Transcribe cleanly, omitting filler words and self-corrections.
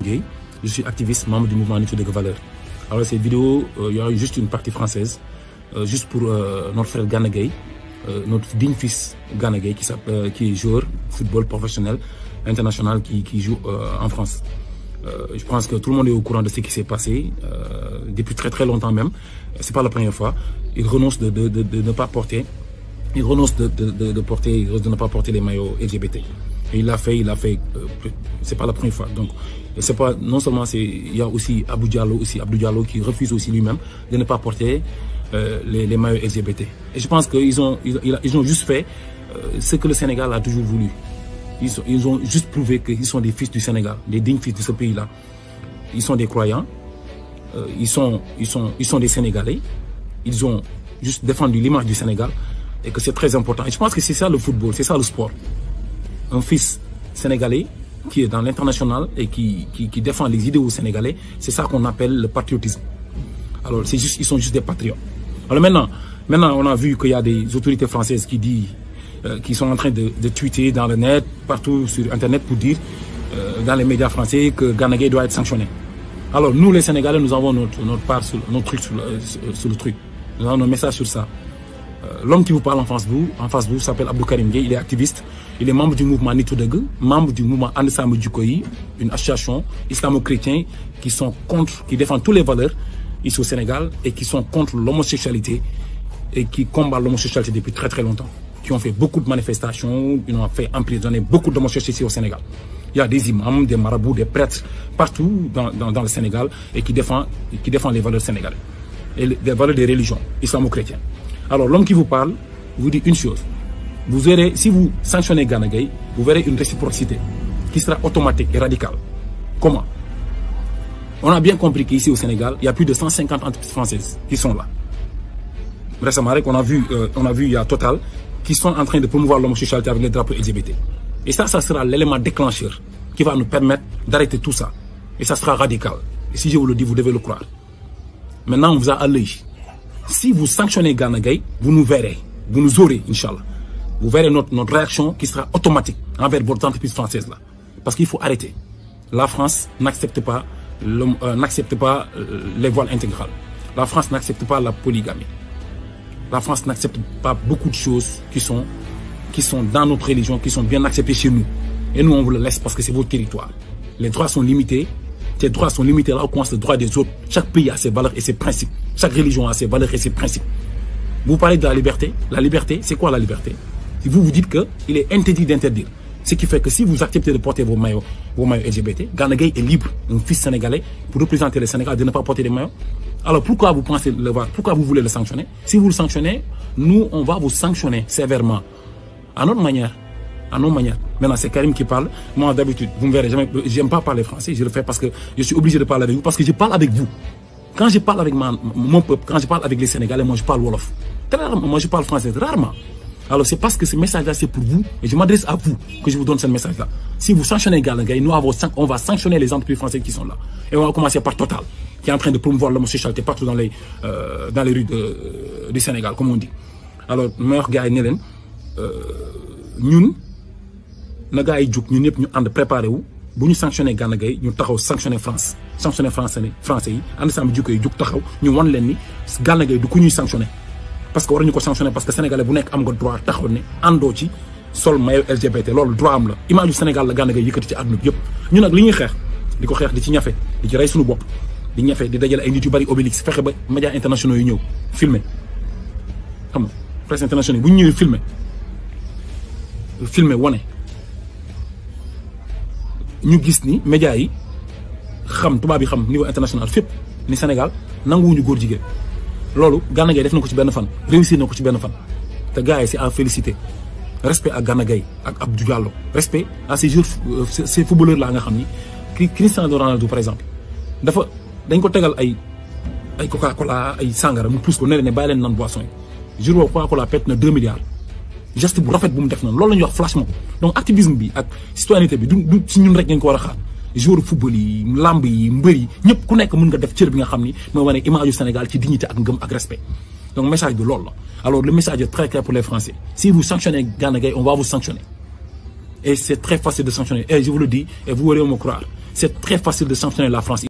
Gueye, je suis activiste, membre du mouvement Nittu Dëgg Valeurs. Alors cette vidéo, il y a juste une partie française, juste pour notre frère Gana Gueye, notre digne fils Gana Gueye, qui est joueur football professionnel international, qui joue en France. Je pense que tout le monde est au courant de ce qui s'est passé depuis très longtemps même. C'est pas la première fois. Il renonce de ne pas porter. Il renonce de ne pas porter les maillots LGBT. Et il l'a fait. C'est pas la première fois. Donc c'est pas non seulement il y a aussi Abdou Diallo qui refuse aussi lui-même de ne pas porter les maillots LGBT. Et je pense qu'ils ont juste fait ce que le Sénégal a toujours voulu. Ils ont juste prouvé qu'ils sont des fils du Sénégal, des dignes fils de ce pays-là. Ils sont des croyants, ils sont des Sénégalais. Ils ont juste défendu l'image du Sénégal et que c'est très important. Et je pense que c'est ça le football, c'est ça le sport. Un fils sénégalais qui est dans l'international et qui défend les idéaux sénégalais, c'est ça qu'on appelle le patriotisme. Alors ils sont juste des patriotes. Alors maintenant on a vu qu'il y a des autorités françaises qui sont en train de tweeter dans le net, partout sur Internet pour dire, dans les médias français, que Gana Gueye doit être sanctionné. Alors nous les Sénégalais, nous avons notre part, notre truc sur le truc. Nous avons nos messages sur ça. L'homme qui vous parle en face de vous s'appelle Abdou Karim Gueye, il est activiste, il est membre du mouvement Nittu Dëgg, membre du mouvement And Samm Jikko Yi, une association islamo-chrétienne qui défend toutes les valeurs ici au Sénégal et qui sont contre l'homosexualité et qui combattent l'homosexualité depuis très longtemps. Qui ont fait beaucoup de manifestations, ils ont fait emprisonner beaucoup d'homosexuels ici au Sénégal. Il y a des imams, des marabouts, des prêtres partout dans le Sénégal et qui défendent les valeurs sénégalaises et les valeurs des religions islamo-chrétiennes. Alors l'homme qui vous parle vous dit une chose. Vous verrez, si vous sanctionnez Gana Gueye, vous verrez une réciprocité qui sera automatique et radicale. Comment? On a bien compris qu'ici au Sénégal, il y a plus de 150 entreprises françaises qui sont là. Récemment, on a vu il y a Total qui sont en train de promouvoir l'homosexualité avec les drapeaux LGBT. Et ça sera l'élément déclencheur qui va nous permettre d'arrêter tout ça. Et ça sera radical. Et si je vous le dis, vous devez le croire. Maintenant, on vous a à l'œil. Si vous sanctionnez Gana Gueye, vous nous verrez. Vous nous aurez, Inch'Allah. Vous verrez notre réaction qui sera automatique envers votre entreprise française là. Parce qu'il faut arrêter. La France n'accepte pas les voiles intégrales. La France n'accepte pas la polygamie. La France n'accepte pas beaucoup de choses qui sont dans notre religion, qui sont bien acceptées chez nous. Et nous, on vous le laisse parce que c'est votre territoire. Les droits sont limités. Ces droits sont limités là où commence le droit des autres. Chaque pays a ses valeurs et ses principes. Chaque religion a ses valeurs et ses principes. Vous parlez de la liberté. La liberté, c'est quoi la liberté? Si vous dites qu'il est interdit d'interdire. Ce qui fait que si vous acceptez de porter vos maillots LGBT, Gana Gueye est libre, un fils sénégalais, pour représenter le Sénégal, de ne pas porter des maillots. Alors pourquoi vous pensez le voir? Pourquoi vous voulez le sanctionner? Si vous le sanctionnez, nous, on va vous sanctionner sévèrement. À notre manière. À nos manières. Maintenant, c'est Karim qui parle. Moi, d'habitude, vous me verrez jamais. J'aime pas parler français. Je le fais parce que je suis obligé de parler avec vous. Parce que je parle avec vous. Quand je parle avec mon peuple, quand je parle avec les Sénégalais, moi, je parle Wolof. Très rarement, moi, je parle français. Rarement. Alors, c'est parce que ce message-là, c'est pour vous. Et je m'adresse à vous que je vous donne ce message-là. Si vous sanctionnez Gana Gueye, nous, on va sanctionner les entreprises françaises qui sont là. Et on va commencer par Total, qui est en train de promouvoir l'homosexualité partout dans les rues du Sénégal, comme on dit. Alors, meilleur gars, nous, na gars yi juk ñun ñep ñu and préparé wu bu ñu sanctionné Gana Gueye ñu taxaw sanctionné France sanctionné français yi And Samm Jikko Yi juk taxaw ñu won leen ni Gana Gueye du ku ñuy sanctionné parce que waruñu ko sanctionné parce que sénégalais bu nekk am nga droit taxaw ne ando ci sol maillot LGBT loolu droit am la image du Sénégal la Gana Gueye yëkëti ci àdduna bi yëpp ñu nag li ñuy xeex di ko xeex di ci ñafe di ci rey suñu bopp di ñafe di dajale ay nit yu bari Obélix fexe ba médias internationaux yu ñëw filmer xam nga presse internationale bu ñu ñëwee filmer wane ñu gis ni médias yi xam tubaab yi xam niveau international fépp ni Sénégal nanguwuñu góor jigéen loolu Gana Gueye def na ko ci benn fan réussir na ko ci benn fan te gars yi c'est à féliciter respect à Gana Gueye ak Abdou Diallo respect à ces joueurs ces footballeurs là nga xam ni Cristiano Ronaldo par exemple dañ ko tegal ay Coca-Cola ay sangara mu pousse ko ne bàyyi leen naan boisson yi jour boobu Coca-Cola perte na 2 milliards geste bu rafet bu mu def noonu loolu la ñuy wax flash mob donc activisme bi ak citoyenneté bi du ci ñun rek ngeen ko war a xaar joueur football yi lamb yi mbër yi ñëpp ku nekk mën nga def cër bi nga xam ni mooy wane image du Sénégal ci dignité ak ngëm ak respect donc message bi loolu la alors le message est très clair pour les Français si vous sanctionnez Gana Gueye on va vous sanctionner et c'est très facile de sanctionner et je vous le dis et vous aurez me croire c'est très facile de sanctionner la France.